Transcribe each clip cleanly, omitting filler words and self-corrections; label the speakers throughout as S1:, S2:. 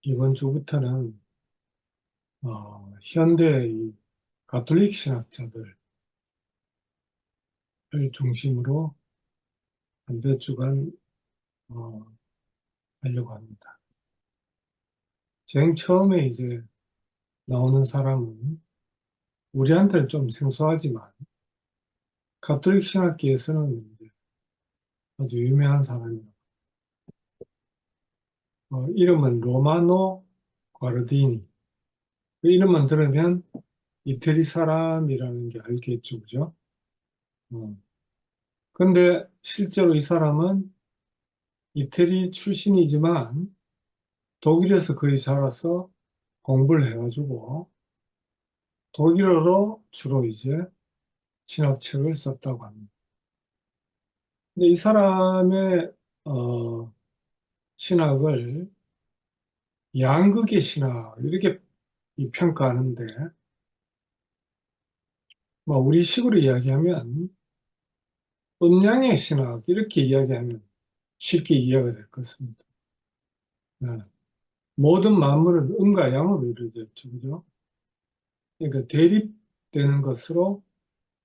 S1: 이번 주부터는 현대 이 가톨릭 신학자들을 중심으로 한 몇 주간 어, 하려고 합니다. 제일 처음에 이제 나오는 사람은 우리한테는 좀 생소하지만 가톨릭 신학계에서는 이제 아주 유명한 사람이에요. 이름은 로마노 과르디니. 그 이름만 들으면 이태리 사람이라는 게 알겠죠, 그죠? 어. 근데 실제로 이 사람은 이태리 출신이지만 독일에서 거의 살아서 공부를 해가지고 독일어로 주로 이제 신학책을 썼다고 합니다. 근데 이 사람의 신학을 양극의 신학 이렇게 평가하는데 뭐 우리 식으로 이야기하면 음양의 신학 이렇게 이야기하면 쉽게 이해가 될 것 같습니다. 네. 모든 만물은 음과 양으로 이루어져 있죠, 그죠? 그러니까 대립되는 것으로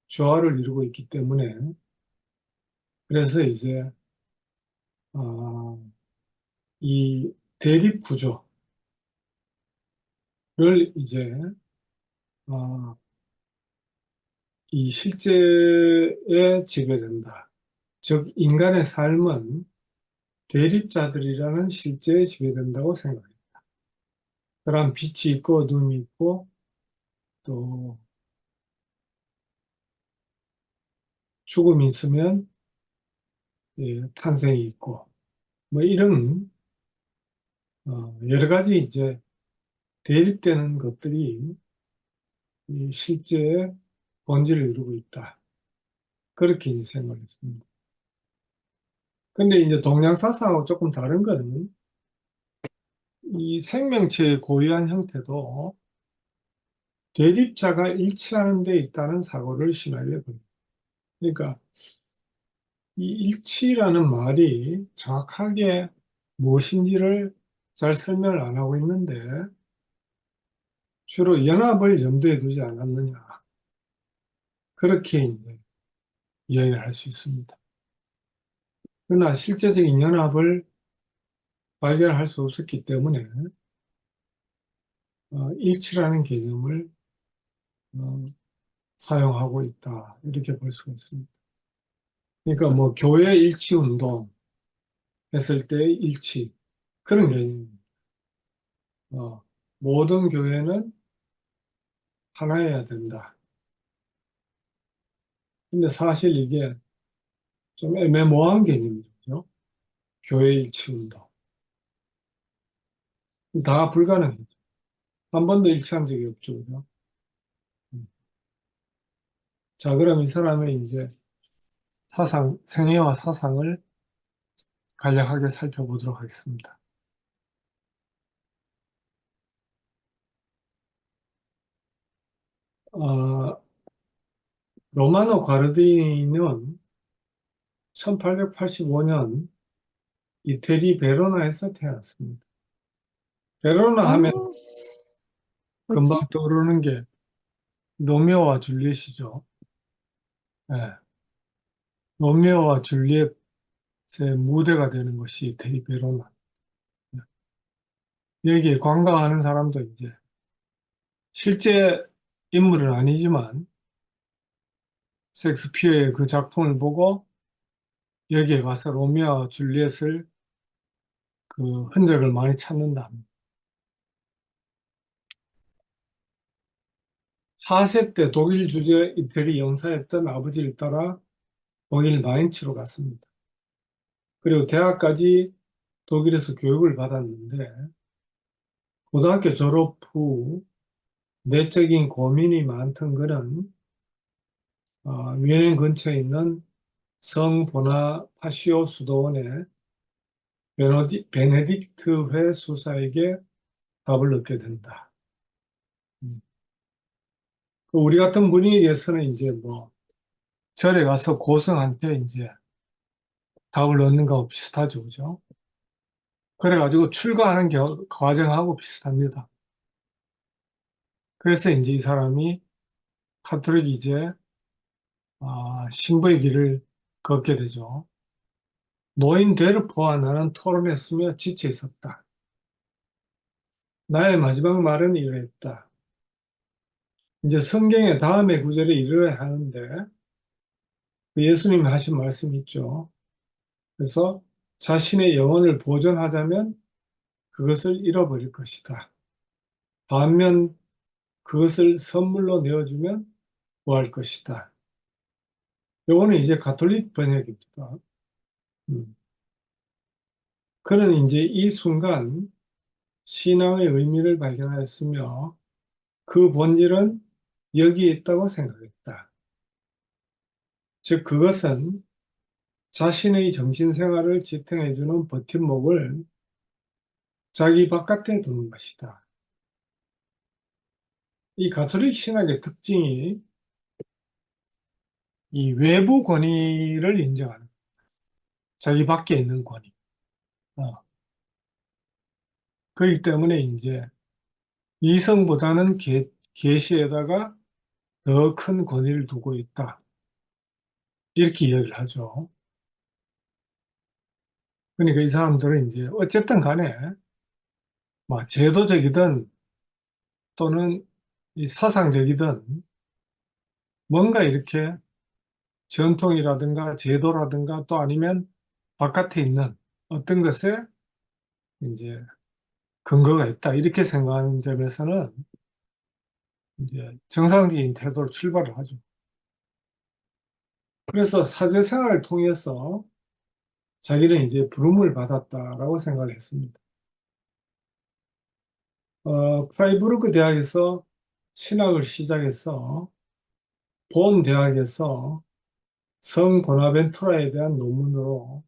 S1: 조화를 이루고 있기 때문에 그래서 이제 어, 이 대립 구조를 이제 어, 이 실제에 지배된다. 즉 인간의 삶은 대립자들이라는 실제에 지배된다고 생각해요. 그런 빛이 있고 어둠이 있고 또 죽음이 있으면 탄생이 있고 뭐 이런 여러 가지 이제 대립되는 것들이 이 실제의 본질을 이루고 있다. 그렇게 이제 생각했습니다. 근데 이제 동양 사상하고 조금 다른 거는 이 생명체의 고유한 형태도 대립자가 일치하는 데 있다는 사고를 신하게 됩니다. 그러니까 이 일치라는 말이 정확하게 무엇인지를 잘 설명을 안 하고 있는데 주로 연합을 염두에 두지 않았느냐. 그렇게 이제 이야기를 할 수 있습니다. 그러나 실제적인 연합을 발견할 수 없었기 때문에 일치라는 개념을 어, 사용하고 있다. 이렇게 볼 수가 있습니다. 그러니까 뭐 교회 일치 운동 했을 때의 일치 그런 개념입니다. 모든 교회는 하나여야 된다. 근데 사실 이게 좀 애매모호한 개념이죠. 교회 일치 운동. 다 불가능해요. 한 번도 일치한 적이 없죠. 그죠? 음. 자, 그럼 이 사람의 이제 생애와 사상을 간략하게 살펴보도록 하겠습니다. 어, 로마노 과르디니는 1885년 이태리 베로나에서 태어났습니다. 베로나 하면
S2: 아,
S1: 금방
S2: 뭐지?
S1: 떠오르는 게 로미오와 줄리엣이죠. 예. 로미오와 줄리엣의 무대가 되는 것이 이태리 베로나. 여기에 관광하는 사람도 이제 실제 인물은 아니지만 셰익스피어의 그 작품을 보고 여기에 가서 로미오와 줄리엣을 그 흔적을 많이 찾는다. 4세 때 독일 주재 이태리 영사였던 아버지를 따라 독일 마인츠로 갔습니다. 그리고 대학까지 독일에서 교육을 받았는데 고등학교 졸업 후 내적인 고민이 많던 그는 뮌헨 근처에 있는 성 보나파시오 수도원의 베네딕트 수사에게 답을 얻게 된다. 음. 그 우리 같은 분위기에서는 이제 뭐 절에 가서 고승한테 이제 답을 얻는 거하고 비슷하죠, 그죠? 그래가지고 출가하는 과정하고 비슷합니다. 그래서 이제 이 사람이 카톨릭 이제 신부의 길을 걷게 되죠. 노인 데르포와 나는 토론했으며 지쳐 있었다. 나의 마지막 말은 이러했다. 이제 성경의 다음의 구절에 이르러야 하는데 그 예수님이 하신 말씀이 있죠. 그래서 자신의 영혼을 보존하자면 그것을 잃어버릴 것이다. 반면 그것을 선물로 내어주면 구할 것이다. 요거는 이제 가톨릭 번역입니다. 음. 그는 이제 이 순간 신앙의 의미를 발견하였으며 그 본질은 여기에 있다고 생각했다. 즉, 그것은 자신의 정신생활을 지탱해주는 버팀목을 자기 바깥에 두는 것이다. 이 가톨릭 신학의 특징이 이 외부 권위를 인정하는, 자기 밖에 있는 권위. 어, 그렇기 때문에 이제 이성보다는 계시에다가 더 큰 권위를 두고 있다. 이렇게 이야기를 하죠. 그러니까 이 사람들은 이제 어쨌든 간에 뭐 제도적이든 또는 이 사상적이든 뭔가 이렇게 전통이라든가 제도라든가 또 아니면 바깥에 있는 어떤 것에 이제 근거가 있다. 이렇게 생각하는 점에서는 이제 정상적인 태도로 출발을 하죠. 그래서 사제 생활을 통해서 자기는 이제 부름을 받았다라고 생각을 했습니다. 프라이부르크 대학에서 신학을 시작해서 본 대학에서 성 보나벤투라에 대한 논문으로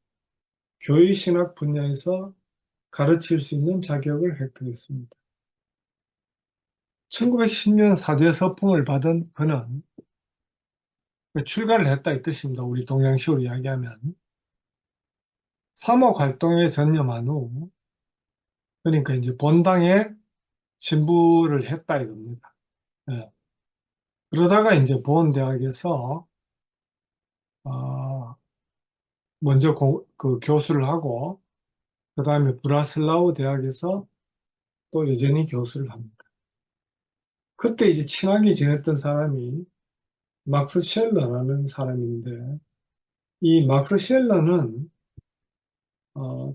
S1: 교회 신학 분야에서 가르칠 수 있는 자격을 획득했습니다. 1910년 사제 서풍을 받은 그는 출가를 했다 이 뜻입니다. 우리 동양식으로 이야기하면. 사목 활동에 전념한 후, 그러니까 이제 본당에 신부를 했다 이겁니다. 예. 그러다가 이제 본 대학에서 어, 먼저 그 교수를 하고 그 다음에 브라슬라우 대학에서 또 여전히 교수를 합니다. 그때 이제 친하게 지냈던 사람이 막스 쉘러라는 사람인데 이 막스 쉘러는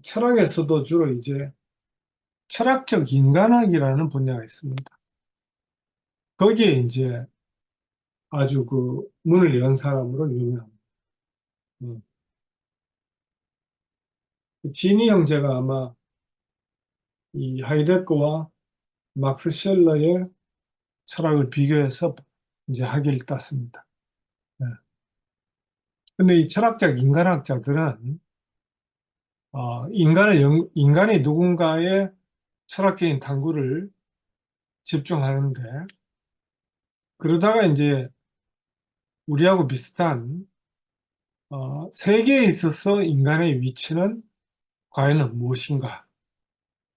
S1: 철학에서도 주로 이제 철학적 인간학이라는 분야가 있습니다. 거기에 이제 아주 그 문을 연 사람으로 유명합니다. 음. 지니 형제가 아마 이 하이데거와 막스 쉘러의 철학을 비교해서 이제 학위를 땄습니다. 네. 근데 이 철학적 인간학자들은 인간이 누군가의 철학적인 탐구를 집중하는데 그러다가 이제 우리하고 비슷한 세계에 있어서 인간의 위치는 과연 무엇인가?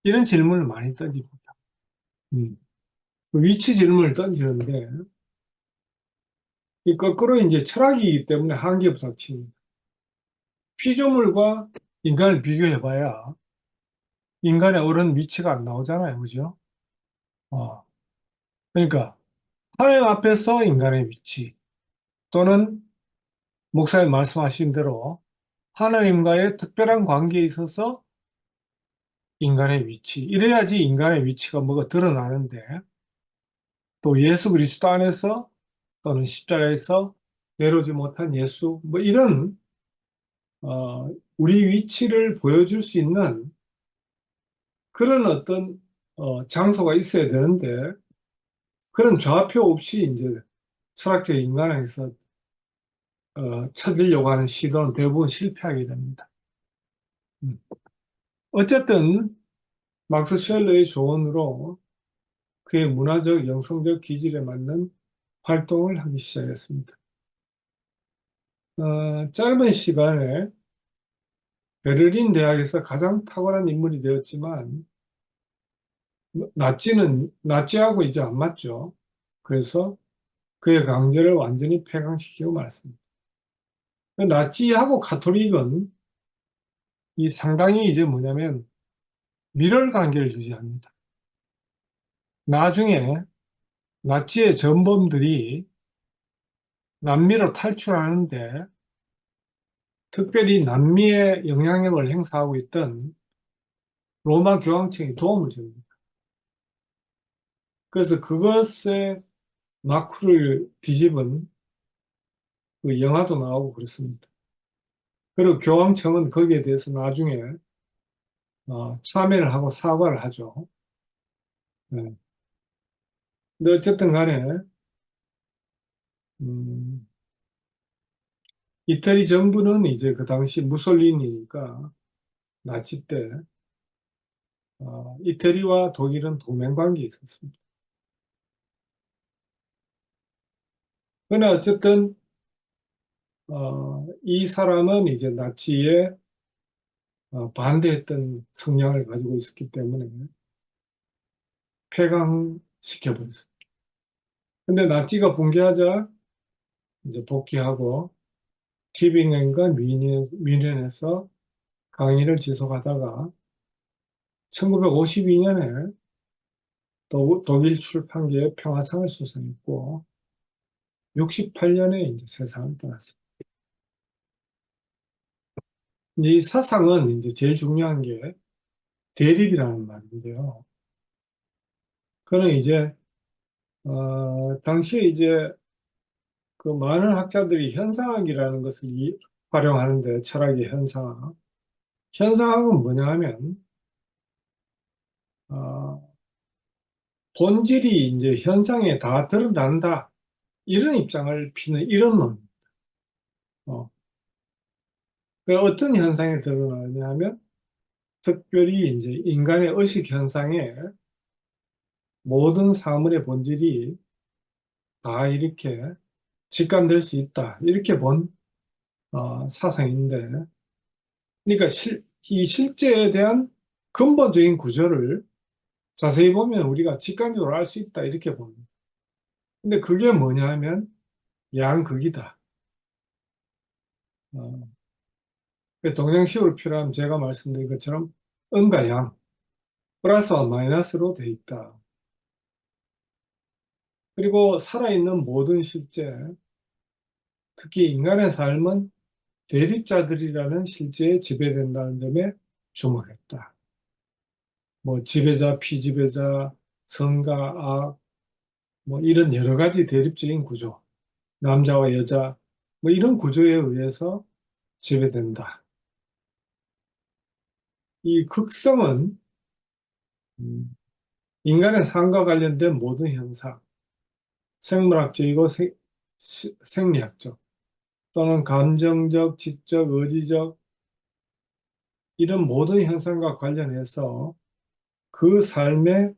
S1: 이런 질문을 많이 던집니다. 음. 그 위치 질문을 던지는데 이 거꾸로 이제 철학이기 때문에 한계 부닥칩니다. 피조물과 인간을 비교해봐야 인간의 옳은 위치가 안 나오잖아요, 그죠? 어, 그러니까 하나님 앞에서 인간의 위치 또는 목사님 말씀하신 대로 하나님과의 특별한 관계에 있어서 인간의 위치 이래야지 인간의 위치가 뭐가 드러나는데 또 예수 그리스도 안에서 또는 십자가에서 내려오지 못한 예수 뭐 이런 우리 위치를 보여줄 수 있는 그런 어떤 장소가 있어야 되는데 그런 좌표 없이 이제 철학적 인간에서 찾으려고 하는 시도는 대부분 실패하게 됩니다. 음. 어쨌든 막스 쉘러의 조언으로 그의 문화적, 영성적 기질에 맞는 활동을 하기 시작했습니다. 짧은 시간에 베를린 대학에서 가장 탁월한 인물이 되었지만 나치하고 이제 안 맞죠. 그래서 그의 강제를 완전히 폐강시키고 말았습니다. 나치하고 가톨릭은 이 상당히 이제 뭐냐면 밀월 관계를 유지합니다. 나중에 나치의 전범들이 남미로 탈출하는데 특별히 남미에 영향력을 행사하고 있던 로마 교황청이 도움을 줍니다. 그래서 그것에 마쿠를 뒤집은 그 영화도 나오고 그렇습니다. 그리고 교황청은 거기에 대해서 나중에 참여를 하고 사과를 하죠. 네. 근데 어쨌든 간에 음, 이태리 정부는 이제 그 당시 무솔리니니까 나치 때 이태리와 독일은 동맹 관계에 있었습니다. 그러나 어쨌든 이 사람은 이제 나치에 반대했던 성향을 가지고 있었기 때문에 폐강시켜버렸습니다. 근데 나치가 붕괴하자 이제 복귀하고 티빙엔과 뮌헨에서 강의를 지속하다가 1952년에 독일 출판계의 평화상을 수상했고 68년에 이제 세상을 떠났습니다. 이 사상은 이제 제일 중요한 게 대립이라는 말인데요. 그는 이제 당시에 이제 그 많은 학자들이 현상학이라는 것을 활용하는데 철학의 현상학. 현상학은 뭐냐 하면 어, 본질이 이제 현상에 다 드러난다. 이런 입장을 피는 이런 논. 어, 그 어떤 현상에 드러나냐 하면 특별히 이제 인간의 의식 현상에 모든 사물의 본질이 다 이렇게 직관될 수 있다. 이렇게 본 사상인데, 그러니까 이 실제에 대한 근본적인 구조를 자세히 보면 우리가 직관적으로 알 수 있다. 이렇게 봅니다. 근데 그게 뭐냐 하면 양극이다. 어, 그 동양식으로 표현하면 제가 말씀드린 것처럼 음과 양, 플러스와 마이너스로 돼 있다. 그리고 살아있는 모든 실제, 특히 인간의 삶은 대립자들이라는 실제에 지배된다는 점에 주목했다. 뭐 지배자, 피지배자, 선과 악, 뭐 이런 여러 가지 대립적인 구조, 남자와 여자, 뭐 이런 구조에 의해서 지배된다. 이 극성은 음, 인간의 삶과 관련된 모든 현상, 생물학적이고 생리학적 또는 감정적, 지적, 의지적 이런 모든 현상과 관련해서 그 삶의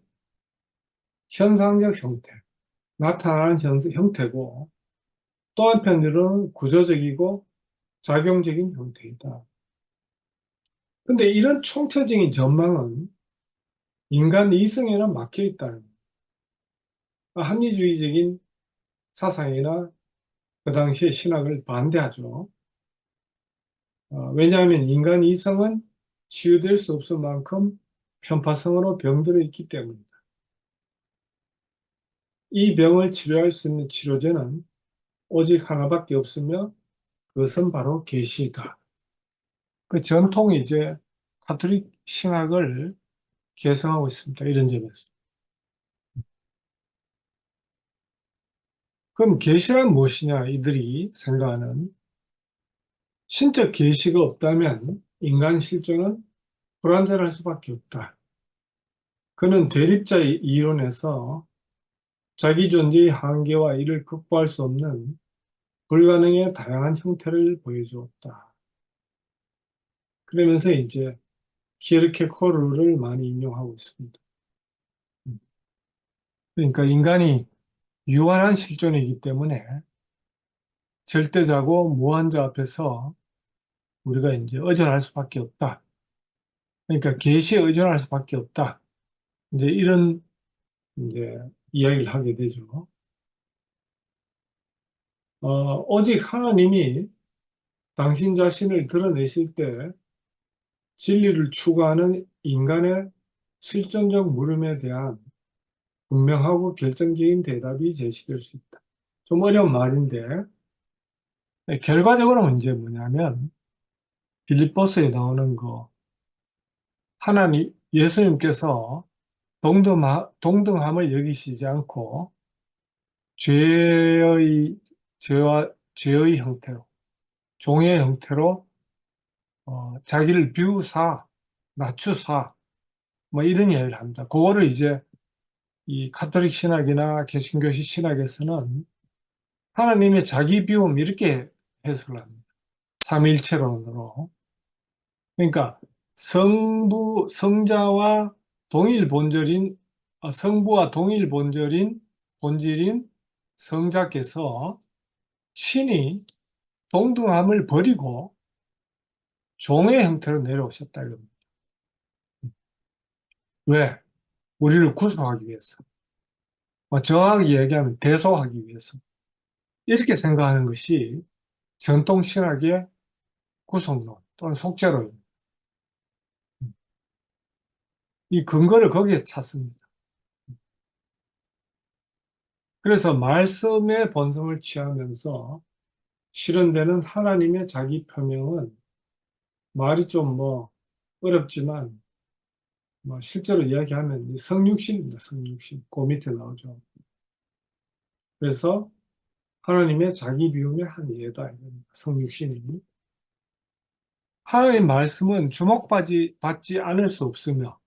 S1: 현상적 형태, 나타나는 형태고 또 한편으로는 구조적이고 작용적인 형태이다. 근데 이런 총체적인 전망은 인간 이성에는 막혀 있다는 합리주의적인 사상이나 그 당시의 신학을 반대하죠. 왜냐하면 인간 이성은 치유될 수 없을 만큼 편파성으로 병들어 있기 때문이다. 이 병을 치료할 수 있는 치료제는 오직 하나밖에 없으며 그것은 바로 계시다. 그 전통이 이제 카톨릭 신학을 개성하고 있습니다. 이런 점에서. 그럼 계시란 무엇이냐? 이들이 생각하는 신적 계시가 없다면 인간 실존은 불완전할 수밖에 없다. 그는 대립자의 이론에서 자기 존재의 한계와 이를 극복할 수 없는 불가능의 다양한 형태를 보여주었다. 그러면서 이제 키르케코르를 많이 인용하고 있습니다. 그러니까 인간이 유한한 실존이기 때문에 절대자고 무한자 앞에서 우리가 이제 의존할 수밖에 없다. 그러니까 계시에 의존할 수밖에 없다. 이제 이런 이제 이야기를 하게 되죠. 오직 하나님이 당신 자신을 드러내실 때 진리를 추구하는 인간의 실존적 물음에 대한 분명하고 결정적인 대답이 제시될 수 있다. 좀 어려운 말인데, 결과적으로 문제 뭐냐면, 빌립보서에 나오는 거, 하나님, 예수님께서 동등함을 여기시지 않고, 죄의, 죄의 형태로, 종의 형태로, 자기를 비우사, 낮추사, 뭐 이런 이야기를 합니다. 그거를 이제 이 카톨릭 신학이나 개신교식 신학에서는 하나님의 자기 비움 이렇게 해석을 합니다. 삼위일체론으로. 그러니까 성자와 동일 본절인 성부와 동일 본질인 성자께서 친히 동등함을 버리고 종의 형태로 내려오셨다 이겁니다. 왜? 우리를 구속하기 위해서. 정확하게 얘기하면 대속하기 위해서. 이렇게 생각하는 것이 전통 신학의 구속론 또는 속죄론입니다. 이 근거를 거기에 찾습니다. 그래서 말씀의 본성을 취하면서 실현되는 하나님의 자기 표명은 말이 좀 어렵지만 실제로 이야기하면 이 성육신입니다. 성육신. 그 밑에 나오죠. 그래서 하나님의 자기 비움의 한 예다. 성육신이. 하나님 말씀은 주목받지 않을 수 없으며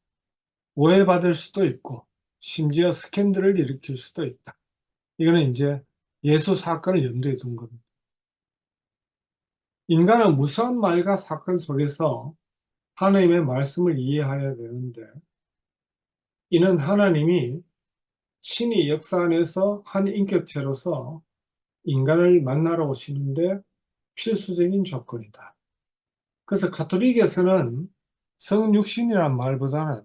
S1: 오해받을 수도 있고 심지어 스캔들을 일으킬 수도 있다. 이거는 이제 예수 사건을 염두에 둔 겁니다. 인간은 무서운 말과 사건 속에서 하나님의 말씀을 이해해야 되는데 이는 하나님이 신이 역사 안에서 한 인격체로서 인간을 만나러 오시는데 필수적인 조건이다. 그래서 가톨릭에서는 성육신이란 말보다는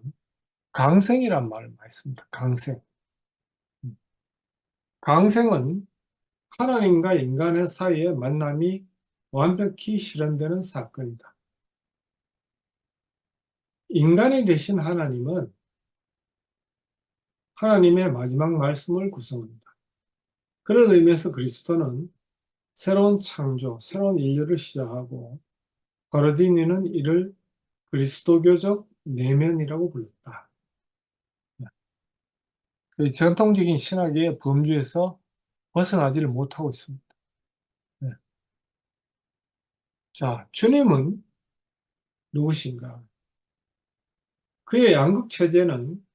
S1: 강생이란 말을 많이 씁니다. 강생. 강생은 하나님과 인간의 사이의 만남이 완벽히 실현되는 사건이다. 인간이 되신 하나님은 하나님의 마지막 말씀을 구성합니다. 그런 의미에서 그리스도는 새로운 창조, 새로운 인류를 시작하고 바르디니는 이를 그리스도교적 내면이라고 불렀다. 그 전통적인 신학의 범주에서 벗어나지를 못하고 있습니다. 네. 자, 주님은 누구신가? 그의 양극 체제는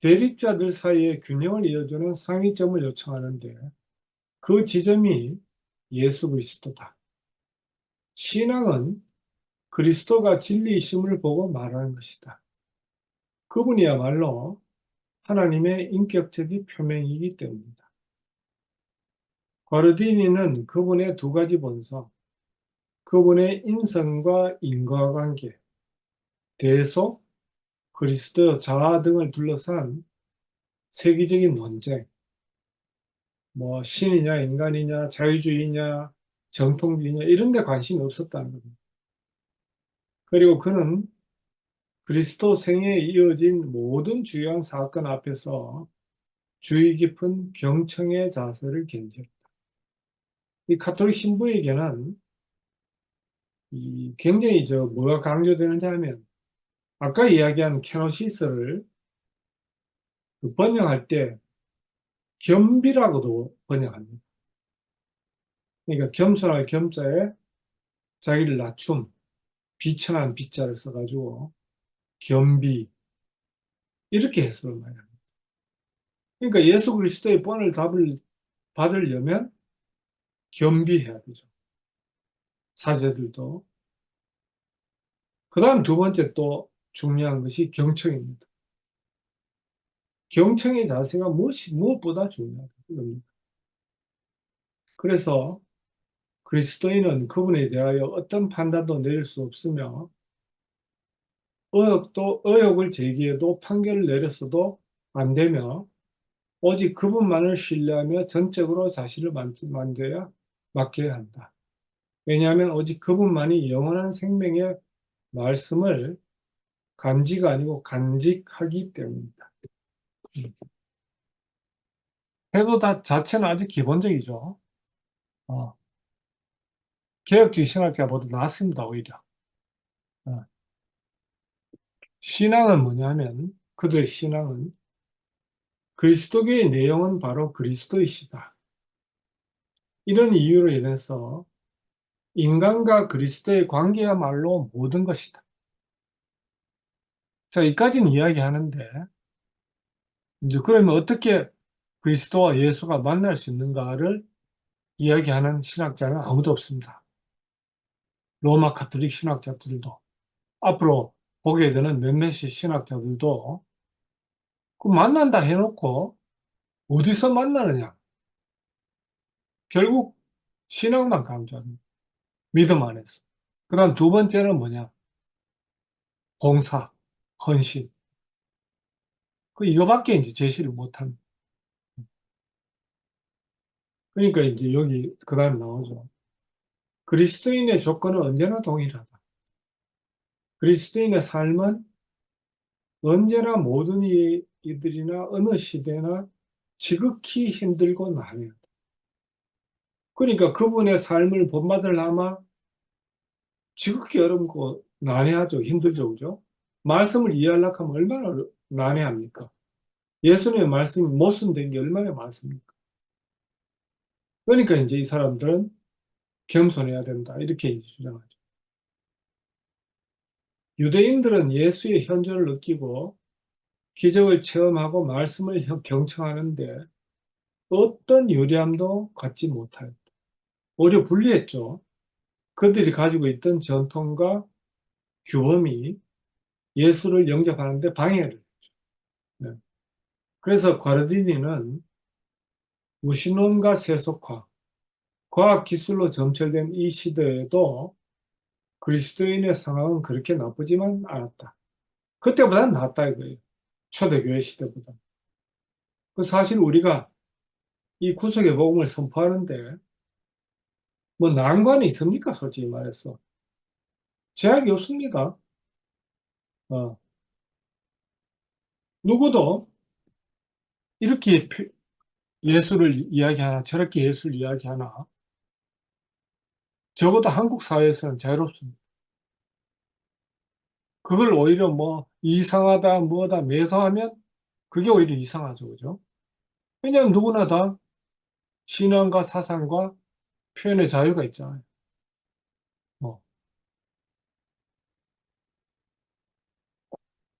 S1: 대립자들 사이의 균형을 이어주는 상위점을 요청하는데 그 지점이 예수 그리스도다. 신앙은 그리스도가 진리이심을 보고 말하는 것이다. 그분이야말로 하나님의 인격적인 표명이기 때문이다. 과르디니는 그분의 두 가지 본성, 그분의 인성과 인과관계, 대속, 그리스도 자아 등을 둘러싼 세계적인 논쟁, 신이냐 인간이냐 자유주의냐 정통주의냐 이런 데 관심이 없었다는 겁니다. 그리고 그는 그리스도 생애에 이어진 모든 주요한 사건 앞에서 주의 깊은 경청의 자세를 견지했다. 이 가톨릭 신부에게는 굉장히 뭐가 강조되느냐 하면 아까 이야기한 케노시스를 그 번역할 때 겸비라고도 번역합니다. 그러니까 겸손할 겸자에 자기를 낮춤, 비천한 비자를 써가지고 겸비 이렇게 해석을 많이 합니다. 그러니까 예수 그리스도의 본을 답을 받으려면 겸비해야 되죠. 사제들도. 그 다음 두 번째 또 중요한 것이 경청입니다. 경청의 자세가 무엇보다 중요하다. 이겁니다. 그래서 그리스도인은 그분에 대하여 어떤 판단도 내릴 수 없으며 의혹을 제기해도 판결을 내렸어도 안 되며 오직 그분만을 신뢰하며 전적으로 자신을 만져야 맡겨야 한다. 왜냐하면 오직 그분만이 영원한 생명의 말씀을 간지가 아니고 간직하기 때문이다. 태도 자체는 아주 기본적이죠. 어, 개혁주의 신학자보다 낫습니다, 오히려. 어, 신앙은 뭐냐면, 그들의 신앙은 그리스도교의 내용은 바로 그리스도이시다. 이런 이유로 인해서 인간과 그리스도의 관계야말로 모든 것이다. 자, 이까지는 이야기하는데, 이제 그러면 어떻게 그리스도와 예수가 만날 수 있는가를 이야기하는 신학자는 아무도 없습니다. 로마 가톨릭 신학자들도, 앞으로 보게 되는 몇몇의 신학자들도 그 만난다 해놓고 어디서 만나느냐? 결국 신앙만 강조합니다. 믿음 안에서. 그 다음 두 번째는 뭐냐? 봉사, 헌신. 그 이거밖에 이제 제시를 못합니다. 그러니까 이제 여기 그 다음에 나오죠. 그리스도인의 조건은 언제나 동일하다. 그리스도인의 삶은 언제나 모든 이들이나 어느 시대나 지극히 힘들고 난해하다. 그러니까 그분의 삶을 본받으려면 지극히 어렵고 난해하죠. 힘들죠. 그죠? 말씀을 이해하려고 하면 얼마나 난해합니까? 예수님의 말씀이 모순된 게 얼마나 많습니까? 그러니까 이제 이 사람들은 겸손해야 된다. 이렇게 이제 주장하죠. 유대인들은 예수의 현존을 느끼고 기적을 체험하고 말씀을 경청하는데 어떤 유리함도 갖지 못하였다. 오히려 불리했죠. 그들이 가지고 있던 전통과 규범이 예수를 영접하는데 방해를 했죠. 네. 그래서 과르디니는 무신론과 세속화, 과학 기술로 점철된 이 시대에도 그리스도인의 상황은 그렇게 나쁘지만 않았다. 그때보다는 낫다 이거예요. 초대교회 시대보다. 그 사실 우리가 이 구속의 복음을 선포하는데 뭐 난관이 있습니까? 솔직히 말해서. 제약이 없습니다. 어, 누구도 이렇게 예수를 이야기하나 저렇게 예수를 이야기하나 적어도 한국 사회에서는 자유롭습니다. 그걸 오히려 뭐 이상하다 뭐다 매도하면 그게 오히려 이상하죠. 그죠? 왜냐하면 누구나 다 신앙과 사상과 표현의 자유가 있잖아요. 뭐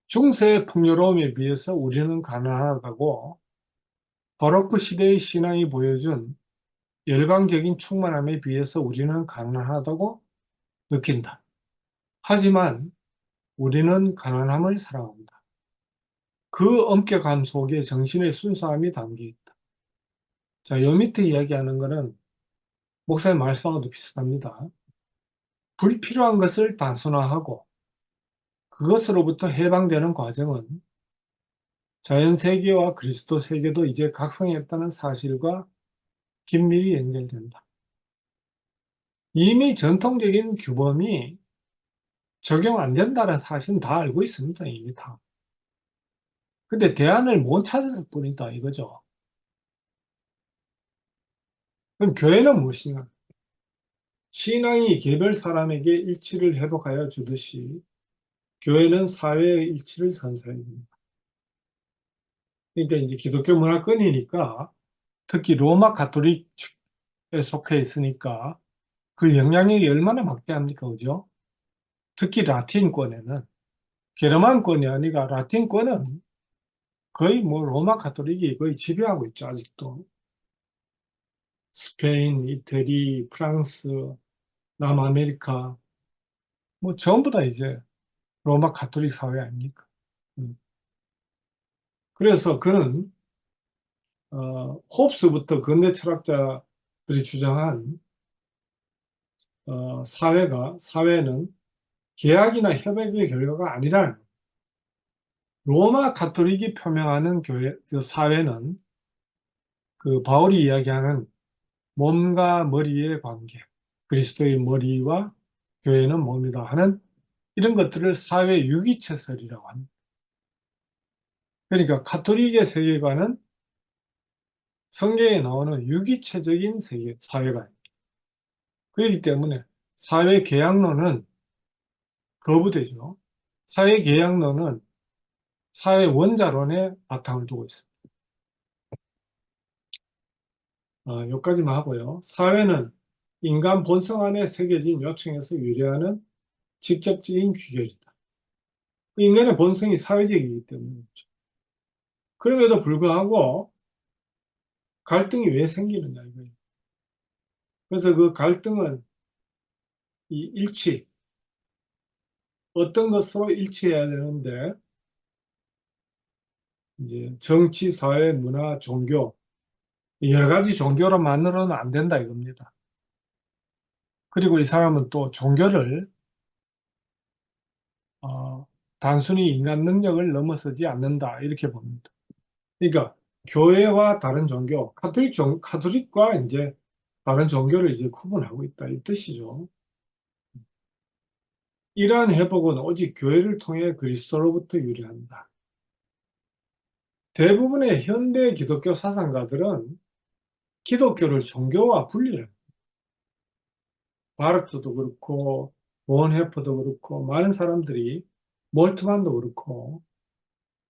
S1: 중세의 풍요로움에 비해서 우리는 가난하다고 바로크 시대의 신앙이 보여준 열광적인 충만함에 비해서 우리는 가난하다고 느낀다. 하지만 우리는 가난함을 사랑한다. 그 엄격함 속에 정신의 순수함이 담겨 있다. 자, 요 밑에 이야기하는 거는 목사님 말씀하고도 비슷합니다. 불필요한 것을 단순화하고 그것으로부터 해방되는 과정은 자연 세계와 그리스도 세계도 이제 각성했다는 사실과 긴밀히 연결된다. 이미 전통적인 규범이 적용 안 된다는 사실은 다 알고 있습니다. 이미 다. 근데 대안을 못 찾았을 뿐이다 이거죠. 그럼 교회는 무엇이냐? 신앙이 개별 사람에게 일치를 회복하여 주듯이 교회는 사회의 일치를 선사해야 됩니다. 그러니까 이제 기독교 문화권이니까 특히 로마 가톨릭에 속해 있으니까 그 영향력이 얼마나 막대합니까? 그죠? 특히 라틴권에는 게르만권이 아니라 라틴권은 거의 뭐 로마 가톨릭이 거의 지배하고 있죠. 아직도. 스페인, 이태리, 프랑스, 남아메리카 뭐 전부 다 이제 로마 가톨릭 사회 아닙니까? 음. 그래서 그는 홉스부터 근대 철학자들이 주장한 사회는 계약이나 협약의 결과가 아니라는 거예요. 로마 가톨릭이 표명하는 그 사회는 그 바울이 이야기하는 몸과 머리의 관계, 그리스도의 머리와 교회는 몸이다 하는 이런 것들을 사회 유기체설이라고 합니다. 그러니까 가톨릭의 세계관은 성경에 나오는 유기체적인 사회관입니다. 그렇기 때문에 사회계약론은 거부되죠. 사회계약론은 사회원자론에 바탕을 두고 있습니다. 여기까지만 하고요. 사회는 인간 본성 안에 새겨진 요청에서 유래하는 직접적인 귀결이다. 인간의 본성이 사회적이기 때문이죠. 그럼에도 불구하고 갈등이 왜 생기느냐 이거예요. 그래서 그 갈등은 이 어떤 것으로 일치해야 되는데 이제 정치, 사회, 문화, 종교 여러 가지 종교로만으로는 안 된다 이겁니다. 그리고 이 사람은 또 종교를 어, 단순히 인간 능력을 넘어서지 않는다 이렇게 봅니다. 그러니까 교회와 다른 종교, 카톨릭과 이제 다른 종교를 이제 구분하고 있다 이 뜻이죠. 이러한 회복은 오직 교회를 통해 그리스도로부터 유래한다. 대부분의 현대 기독교 사상가들은 기독교를 종교와 분리를 합니다. 바르트도 그렇고 본헤퍼도 그렇고 많은 사람들이 몰트만도 그렇고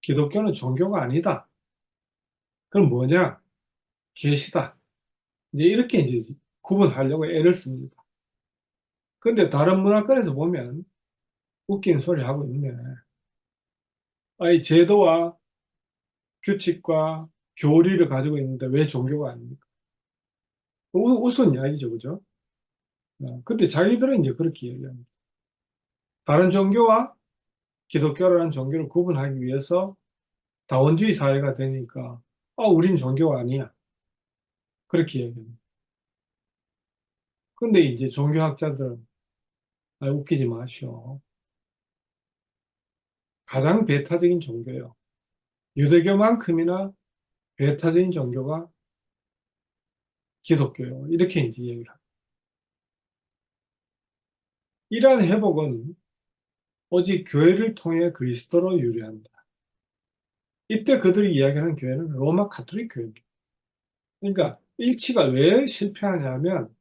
S1: 기독교는 종교가 아니다. 그럼 뭐냐? 계시다. 이제 이렇게 이제 구분하려고 애를 씁니다. 근데 다른 문화권에서 보면 웃긴 소리 하고 있네. 아니, 제도와 규칙과 교리를 가지고 있는데 왜 종교가 아닙니까? 우스운 이야기죠, 그죠? 근데 자기들은 이제 그렇게 얘기합니다. 다른 종교와 기독교라는 종교를 구분하기 위해서 다원주의 사회가 되니까, 우린 종교가 아니야. 그렇게 얘기합니다. 근데 이제 종교학자들은, 웃기지 마시오. 가장 배타적인 종교요. 유대교만큼이나 배타적인 종교가 기독교요. 이렇게 이제 얘기를 합니다. 이러한 회복은 오직 교회를 통해 그리스도로 유래한다. 이때 그들이 이야기하는 교회는 로마 가톨릭 교회입니다. 그러니까 일치가 왜 실패하냐면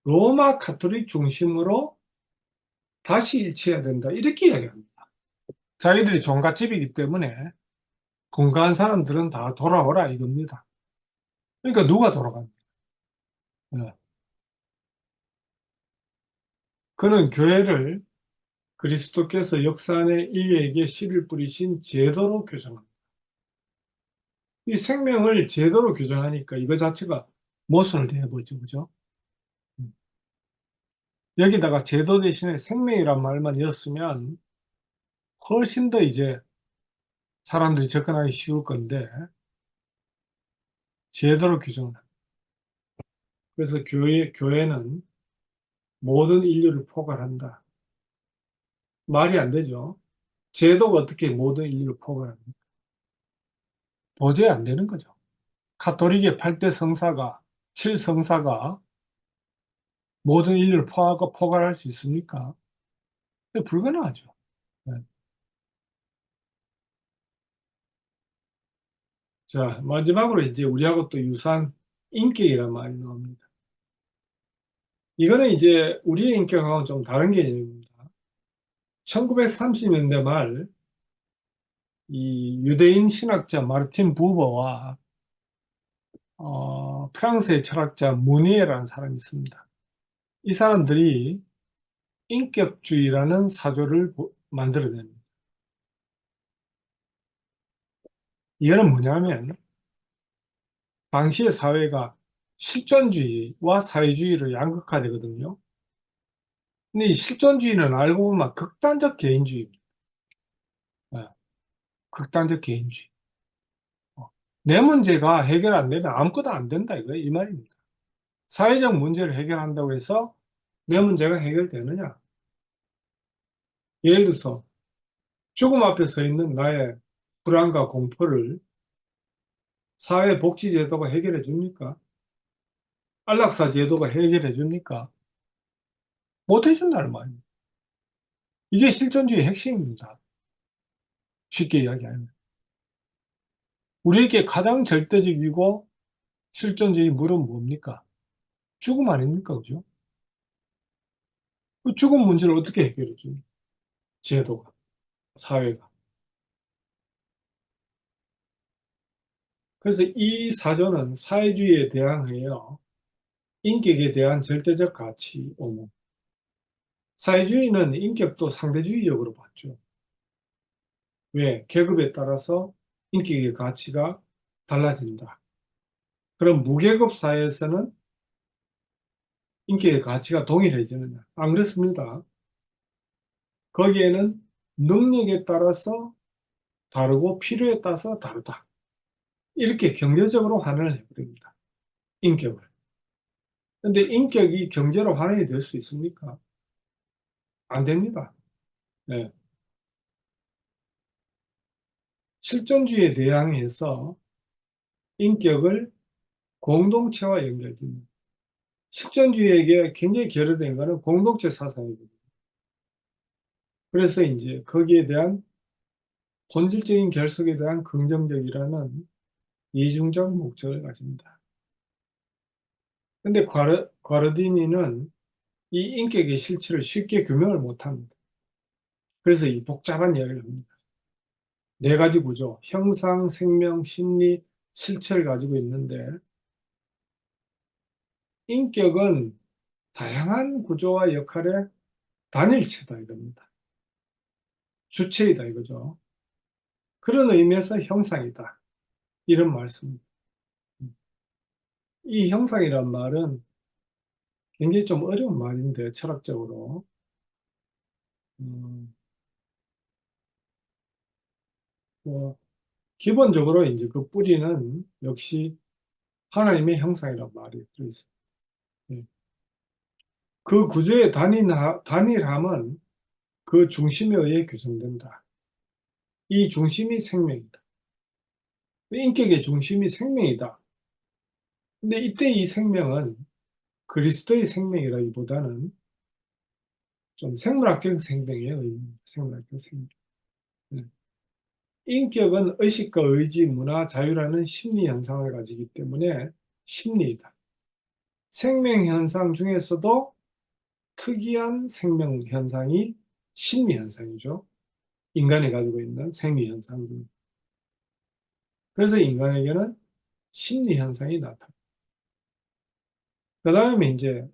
S1: 로마 가톨릭 중심으로 다시 일치해야 된다. 이렇게 이야기합니다. 자기들이 종갓집이기 때문에 건강한 사람들은 다 돌아오라 이겁니다. 그러니까 누가 돌아갑니까? 네. 그는 교회를 그리스도께서 역사 안에 인류에게 씨를 뿌리신 제도로 규정합니다. 이 생명을 제도로 규정하니까 이거 자체가 모순을 대해보죠, 그죠? 음. 여기다가 제도 대신에 생명이란 말만 였으면 훨씬 더 이제 사람들이 접근하기 쉬울 건데 제도로 규정합니다. 그래서 교회는 모든 인류를 포괄한다. 말이 안 되죠. 제도가 어떻게 모든 인류를 포괄합니까? 도저히 안 되는 거죠. 카톨릭의 8대 성사가, 7성사가 모든 인류를 포괄할 수 있습니까? 불가능하죠. 네. 자, 마지막으로 이제 우리하고 또 유사한 인격이란 말이 나옵니다. 이거는 이제 우리의 인격하고는 좀 다른 개념입니다. 1930년대 말 이 유대인 신학자 마르틴 부버와 프랑스의 철학자 무니에라는 사람이 있습니다. 이 사람들이 인격주의라는 사조를 만들어냅니다. 이거는 뭐냐면 당시의 사회가 실존주의와 사회주의로 양극화되거든요. 근데 이 실존주의는 알고 보면 극단적 개인주의입니다. 네, 극단적 개인주의. 내 문제가 해결 안 되면 아무것도 안 된다 이거예요. 이 말입니다. 사회적 문제를 해결한다고 해서 내 문제가 해결되느냐? 예를 들어서 죽음 앞에 서 있는 나의 불안과 공포를 사회복지제도가 해결해 줍니까? 안락사 제도가 해결해 줍니까? 못 해준다는 말입니다. 이게 실존주의 핵심입니다. 쉽게 이야기하면. 우리에게 가장 절대적이고 실존주의 물은 뭡니까? 죽음 아닙니까? 그죠? 그 죽음 문제를 어떻게 해결해 줍니까? 제도가, 사회가. 그래서 이 사조는 사회주의에 대항하여 인격에 대한 절대적 가치, 옹호. 사회주의는 인격도 상대주의적으로 봤죠. 왜? 계급에 따라서 인격의 가치가 달라진다. 그럼 무계급 사회에서는 인격의 가치가 동일해지느냐? 안 그렇습니다. 거기에는 능력에 따라서 다르고 필요에 따라서 다르다. 이렇게 경제적으로 환원을 해버립니다. 인격을. 근데 인격이 경제로 환원이 될 수 있습니까? 안 됩니다. 네. 실존주의에 대항해서 인격을 공동체와 연결됩니다. 실존주의에게 굉장히 결여된 것은 공동체 사상이거든요. 그래서 이제 거기에 대한 본질적인 결속에 대한 긍정적이라는 이중적 목적을 가집니다. 근데 과르디니는 이 인격의 실체를 쉽게 규명을 못합니다. 그래서 이 복잡한 이야기를 합니다. 네 가지 구조, 형상, 생명, 심리, 실체를 가지고 있는데 인격은 다양한 구조와 역할의 단일체다 이겁니다. 주체이다 이거죠. 그런 의미에서 형상이다. 이런 말씀입니다. 이 형상이란 말은 굉장히 좀 어려운 말인데 철학적으로 음, 뭐 기본적으로 이제 그 뿌리는 역시 하나님의 형상이란 말이 들어있어요. 예. 그 구조의 단일함은 그 중심에 의해 규정된다. 이 중심이 생명이다. 인격의 중심이 생명이다. 근데 이때 이 생명은 그리스도의 생명이라기보다는 좀 생물학적 생명이에요. 생물학적 생명. 네. 인격은 의식과 의지, 문화, 자유라는 심리 현상을 가지기 때문에 심리이다. 생명 현상 중에서도 특이한 생명 현상이 심리 현상이죠. 인간이 가지고 있는 생리 현상 중. 그래서 인간에게는 심리 현상이 나타납니다. 그 다음에 이제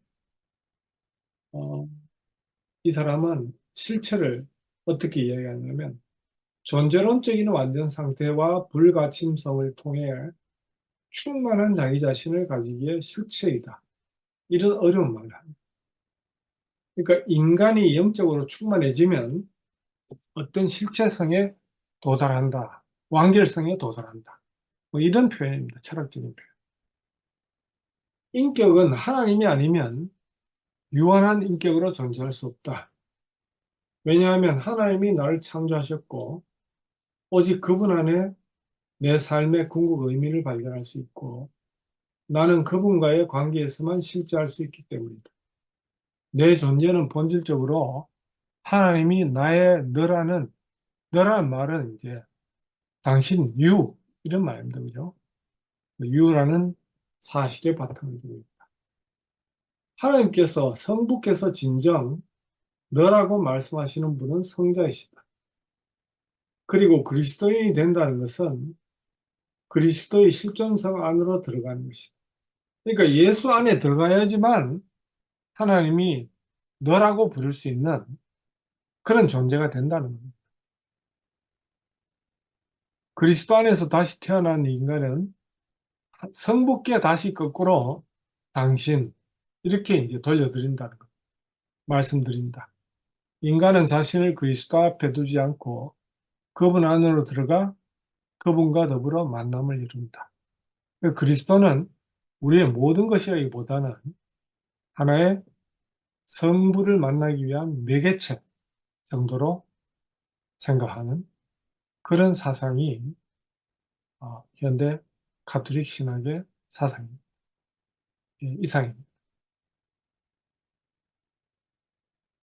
S1: 어, 이 사람은 실체를 어떻게 이야기하냐면 존재론적인 완전 상태와 불가침성을 통해 충만한 자기 자신을 가지기에 실체이다. 이런 어려운 말을 합니다. 그러니까 인간이 영적으로 충만해지면 어떤 실체성에 도달한다. 완결성에 도달한다. 뭐 이런 표현입니다. 철학적인 표현. 인격은 하나님이 아니면 유한한 인격으로 존재할 수 없다. 왜냐하면 하나님이 나를 창조하셨고 오직 그분 안에 내 삶의 궁극 의미를 발견할 수 있고 나는 그분과의 관계에서만 실제할 수 있기 때문이다. 내 존재는 본질적으로 하나님이 나의 너라는 말은 이제 당신 이런 말입니다. 그죠? 유라는 사실의 바탕을 두고 있다. 하나님께서 성부께서 진정 너라고 말씀하시는 분은 성자이시다. 그리고 그리스도인이 된다는 것은 그리스도의 실존성 안으로 들어가는 것이다. 그러니까 예수 안에 들어가야지만 하나님이 너라고 부를 수 있는 그런 존재가 된다는 겁니다. 그리스도 안에서 다시 태어난 인간은 성부께 다시 거꾸로 당신 이렇게 이제 돌려드린다는 것, 말씀드린다. 인간은 자신을 그리스도 앞에 두지 않고 그분 안으로 들어가 그분과 더불어 만남을 이룬다. 그리스도는 우리의 모든 것이라기보다는 하나의 성부를 만나기 위한 매개체 정도로 생각하는 그런 사상이 현대 가톨릭 신학의 사상입니다. 예, 이상입니다.